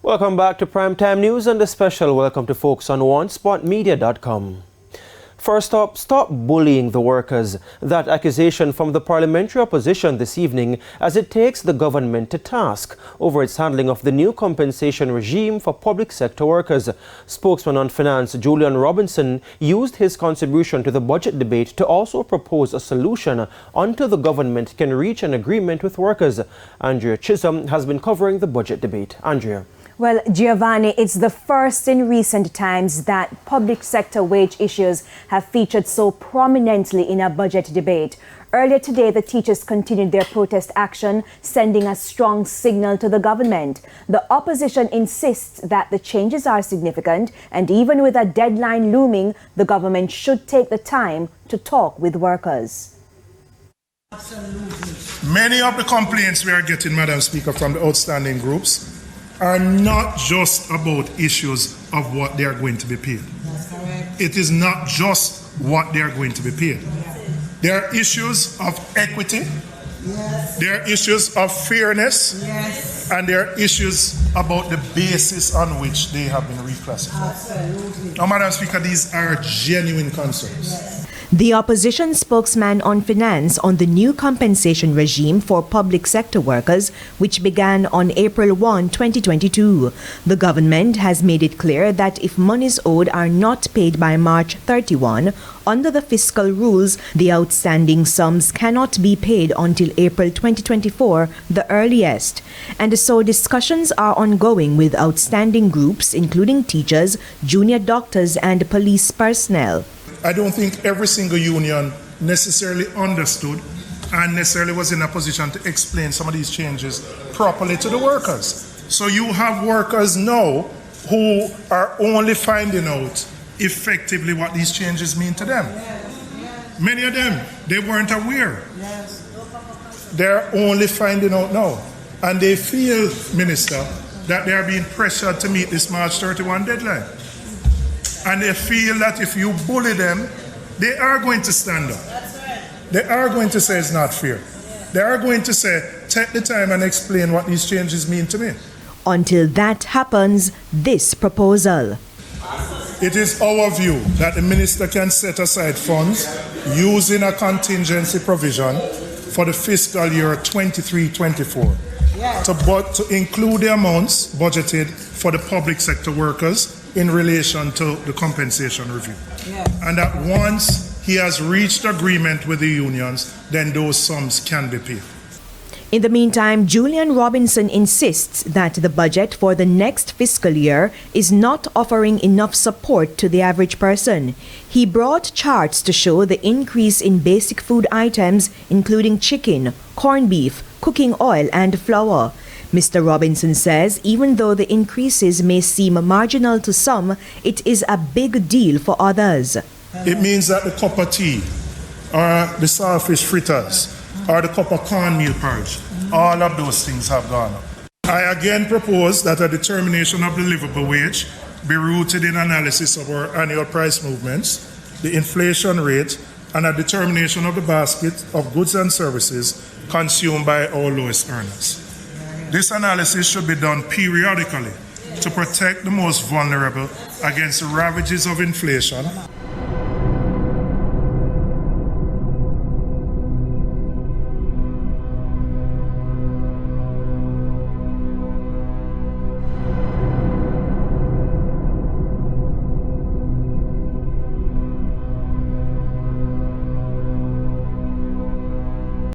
Welcome back to Primetime News and a special welcome to folks on OneSpotMedia.com. First up, stop bullying the workers. That accusation from the parliamentary opposition this evening as it takes the government to task over its handling of the new compensation regime for public sector workers. Spokesman on Finance Julian Robinson used his contribution to the budget debate to also propose a solution until the government can reach an agreement with workers. Andrea Chisholm has been covering the budget debate. Andrea. Well, Giovanni, it's the first in recent times that public sector wage issues have featured so prominently in a budget debate. Earlier today, the teachers continued their protest action, sending a strong signal to the government. The opposition insists that the changes are significant, and even with a deadline looming, the government should take the time to talk with workers. Many of the complaints we are getting, Madam Speaker, from the outstanding groups are not just about issues of what they are going to be paid. It is not just what they are going to be paid. There are issues of equity, there are issues of fairness, and there are issues about the basis on which they have been reclassified. Now, Madam Speaker, these are genuine concerns. The opposition spokesman on finance on the new compensation regime for public sector workers, which began on April 1, 2022. The government has made it clear that if monies owed are not paid by March 31, under the fiscal rules, the outstanding sums cannot be paid until April 2024, the earliest. And so discussions are ongoing with outstanding groups, including teachers, junior doctors, and police personnel. I don't think every single union necessarily understood and necessarily was in a position to explain some of these changes properly to the workers. So you have workers now who are only finding out effectively what these changes mean to them. Many of them, they weren't aware. They're only finding out now. And they feel, Minister, that they are being pressured to meet this March 31 deadline. And they feel that if you bully them, they are going to stand up. They are going to say it's not fair. They are going to say, take the time and explain what these changes mean to me. Until that happens, this proposal. It is our view that the minister can set aside funds using a contingency provision for the fiscal year 23-24 to include the amounts budgeted for the public sector workers in relation to the compensation review. And that once he has reached agreement with the unions, then those sums can be paid. In the meantime, Julian Robinson insists that the budget for the next fiscal year is not offering enough support to the average person. He brought charts to show the increase in basic food items, including chicken, corned beef, cooking oil, and flour. Mr. Robinson says even though the increases may seem marginal to some, it is a big deal for others. It means that the cup of tea, or the saltfish fritters, or the cup of cornmeal porridge, all of those things have gone up. I again propose that a determination of the livable wage be rooted in analysis of our annual price movements, the inflation rate, and a determination of the basket of goods and services consumed by our lowest earners. This analysis should be done periodically to protect the most vulnerable against the ravages of inflation